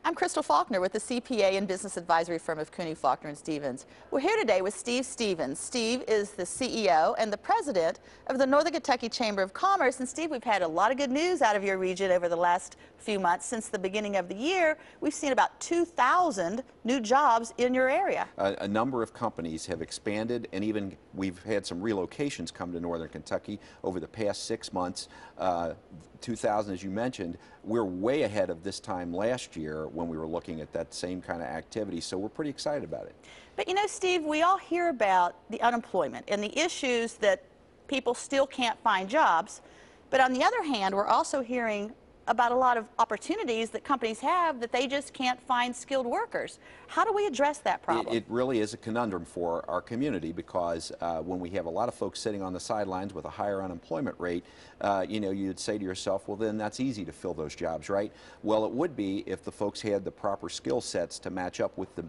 I'm Crystal Faulkner with the CPA and Business Advisory firm of Cooney, Faulkner & Stevens. We're here today with Steve Stevens. Steve is the CEO and the president of the Northern Kentucky Chamber of Commerce. And Steve, we've had a lot of good news out of your region over the last few months. Since the beginning of the year, we've seen about 2,000 new jobs in your area. A number of companies have expanded, and even we've had some relocations come to Northern Kentucky over the past 6 months. 2,000, as you mentioned. We're way ahead of this time last year when we were looking at that same kind of activity, so we're pretty excited about it. But you know, Steve, we all hear about the unemployment and the issues that people still can't find jobs. But on the other hand, we're also hearing about a lot of opportunities that companies have that they just can't find skilled workers. How do we address that problem? It really is a conundrum for our community because when we have a lot of folks sitting on the sidelines with a higher unemployment rate, you know, you'd say to yourself, well, then that's easy to fill those jobs, right? Well, it would be if the folks had the proper skill sets to match up with the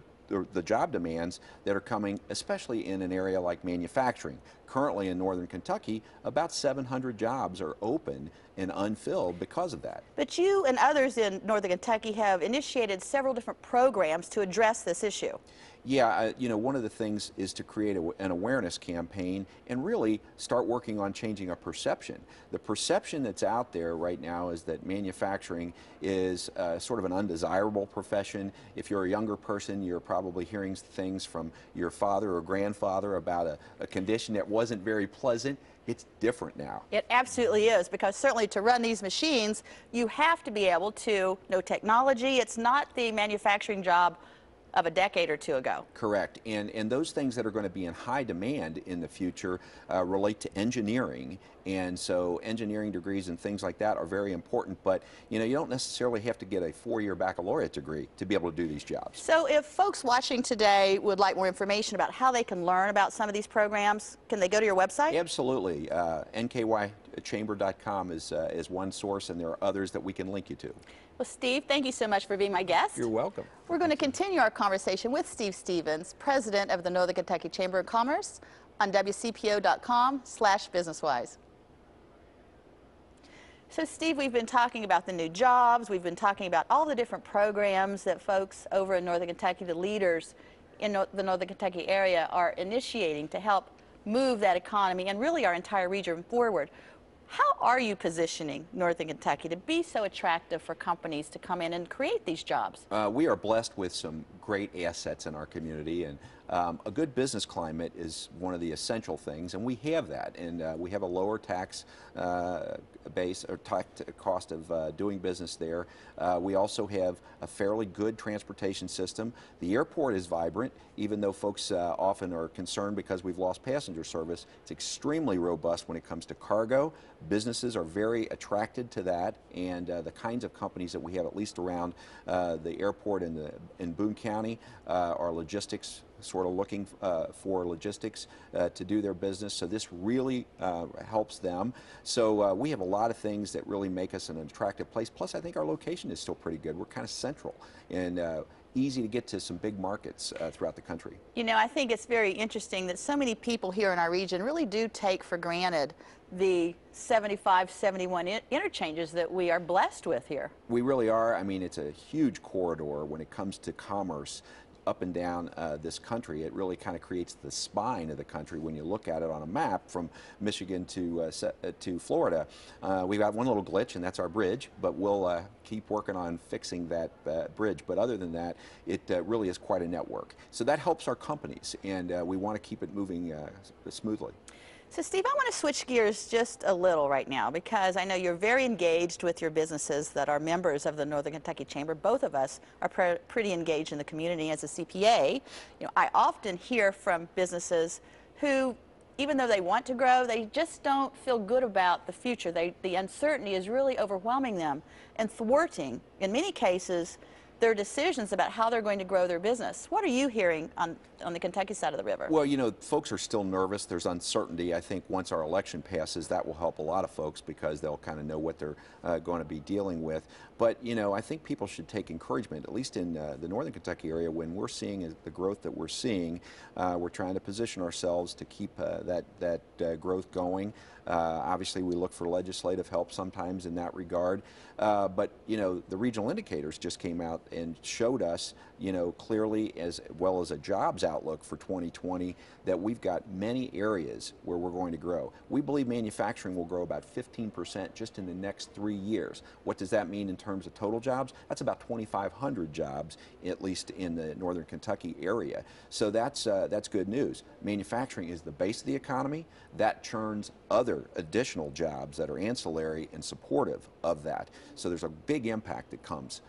job demands that are coming, especially in an area like manufacturing. Currently in Northern Kentucky, about 700 jobs are open and unfilled because of that. But you and others in Northern Kentucky have initiated several different programs to address this issue. Yeah, you know, one of the things is to create an awareness campaign and really start working on changing a perception. The perception that's out there right now is that manufacturing is sort of an undesirable profession. If you're a younger person, you're probably hearing things from your father or grandfather about a condition that wasn't very pleasant. It's different now. It absolutely is, because certainly to run these machines, you have to be able to know technology. It's not the manufacturing job of a decade or two ago. Correct. And those things that are going to be in high demand in the future relate to engineering. And so engineering degrees and things like that are very important. But, you know, you don't necessarily have to get a 4-year baccalaureate degrry to be able to do these jobs. So if folks watching today would like more information about how they can learn about some of these programs, can they go to your website? Absolutely. NKYChamber.com is one source, and there are others that we can link you to. Well, Steve, thank you so much for being my guest. You're welcome. We're going to continue our conversation with Steve Stevens, president of the Northern Kentucky Chamber of Commerce, on WCPO.com/BusinessWise. So, Steve, we've been talking about the new jobs. We've been talking about all the different programs that folks over in Northern Kentucky, the leaders in the Northern Kentucky area, are initiating to help move that economy and really our entire region forward. How are you positioning Northern Kentucky to be so attractive for companies to come in and create these jobs? We are blessed with some great assets in our community, and a good business climate is one of the essential things, and we have that. And we have a lower tax base or tax cost of doing business there. We also have a fairly good transportation system. The airport is vibrant, even though folks often are concerned because we've lost passenger service. It's extremely robust when it comes to cargo. Businesses are very attracted to that, and the kinds of companies that we have, at least around the airport in Boone County, are logistics, sort of looking for logistics to do their business. So this really helps them. So we have a lot of things that really make us an attractive place. Plus, I think our location is still pretty good. We're kind of central and easy to get to some big markets throughout the country. You know, I think it's very interesting that so many people here in our region really do take for granted the 75, 71 interchanges that we are blessed with here. We really are. I mean, it's a huge corridor when it comes to commerce up and down this country. It really kind of creates the spine of the country when you look at it on a map from Michigan to Florida. We've got one little glitch, and that's our bridge, but we'll keep working on fixing that bridge. But other than that, it really is quite a network. So that helps our companies, and we want to keep it moving smoothly. So, Steve, I want to switch gears just a little right now, because I know you're very engaged with your businesses that are members of the Northern Kentucky Chamber. Both of us are pretty engaged in the community as a CPA. You know, I often hear from businesses who, even though they want to grow, they just don't feel good about the future. The uncertainty is really overwhelming them and thwarting, in many cases, their decisions about how they're going to grow their business. What are you hearing on the Kentucky side of the river? Well, you know, folks are still nervous. There's uncertainty. I think once our election passes, that will help a lot of folks because they'll kind of know what they're going to be dealing with. But, you know, I think people should take encouragement, at least in the Northern Kentucky area, when we're seeing the growth that we're seeing. We're trying to position ourselves to keep that growth going. Obviously, we look for legislative help sometimes in that regard. But, you know, the regional indicators just came out and showed us, you know, clearly as well as a jobs outlook for 2020 that we've got many areas where we're going to grow. We believe manufacturing will grow about 15% just in the next 3 years. What does that mean in terms of total jobs? That's about 2,500 jobs, at least in the Northern Kentucky area. So that's good news. Manufacturing is the base of the economy. That churns other additional jobs that are ancillary and supportive of that. So there's a big impact that comes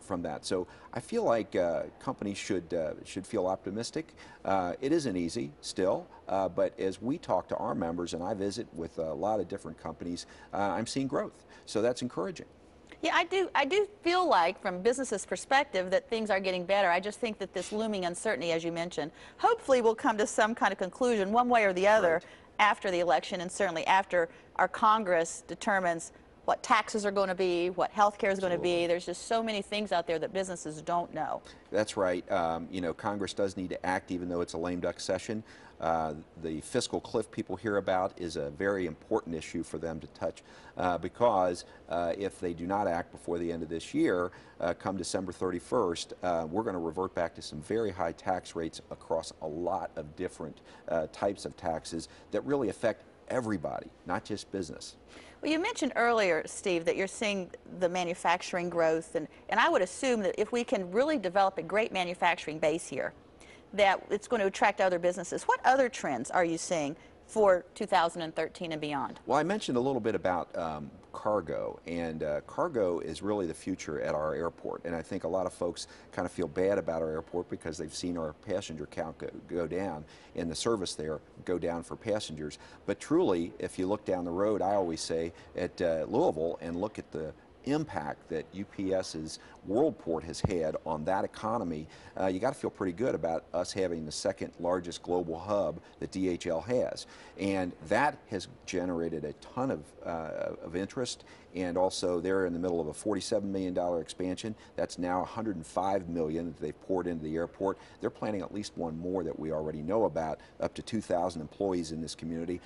from that. So I feel like companies should feel optimistic. It isn't easy still, but as we talk to our members and I visit with a lot of different companies, I'm seeing growth. So that's encouraging. Yeah, I do feel like, from businesses' perspective, that things are getting better. I just think that this looming uncertainty, as you mentioned, hopefully will come to some kind of conclusion, one way or the other, Right. after the election, and certainly after our Congress determines what taxes are going to be, what health care is going to be. There's just so many things out there that businesses don't know. That's right. You know, Congress does need to act, even though it's a lame duck session. The fiscal cliff people hear about is a very important issue for them to touch because if they do not act before the end of this year, come December 31st, we're going to revert back to some very high tax rates across a lot of different types of taxes that really affect everybody, not just business. Well, you mentioned earlier, Steve, that you're seeing the manufacturing growth, and I would assume that if we can really develop a great manufacturing base here, that it's going to attract other businesses. What other trends are you seeing for 2013 and beyond? Well, I mentioned a little bit about cargo, and cargo is really the future at our airport. And I think a lot of folks kind of feel bad about our airport because they've seen our passenger count go down and the service there go down for passengers. But truly, if you look down the road, I always say at Louisville and look at the impact that UPS's Worldport has had on that economy, you got to feel pretty good about us having the second largest global hub that DHL has. And that has generated a ton of interest, and also they're in the middle of a $47 million expansion. That's now $105 million that they've poured into the airport. They're planning at least one more that we already know about, up to 2,000 employees in this community,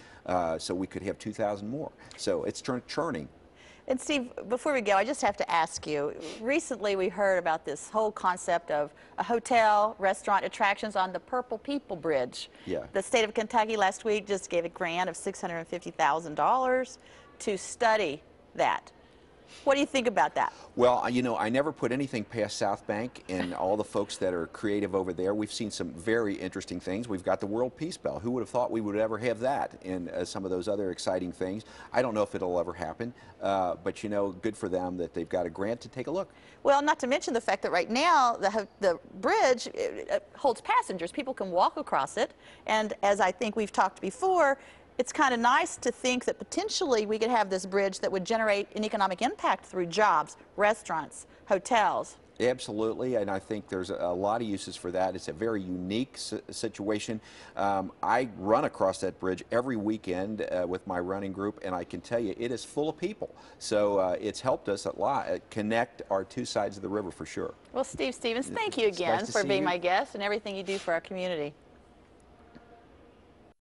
so we could have 2,000 more. So it's churning. And Steve, before we go, I just have to ask you, recently we heard about this whole concept of a hotel, restaurant attractions on the Purple People Bridge. Yeah. The state of Kentucky last week just gave a grant of $650,000 to study that. What do you think about that? Well, you know, I never put anything past South Bank and all the folks that are creative over there. We've seen some very interesting things. We've got the World Peace Bell. Who would have thought we would ever have that, and some of those other exciting things. I don't know if it'll ever happen, but you know, good for them that they've got a grant to take a look. Well, not to mention the fact that right now the bridge holds passengers. People can walk across it, and as I think we've talked before, it's kind of nice to think that potentially we could have this bridge that would generate an economic impact through jobs, restaurants, hotels. Absolutely, and I think there's a lot of uses for that. It's a very unique situation. I run across that bridge every weekend with my running group, and I can tell you it is full of people. So it's helped us a lot connect our two sides of the river for sure. Well, Steve Stevens, thank you again for being my guest and everything you do for our community.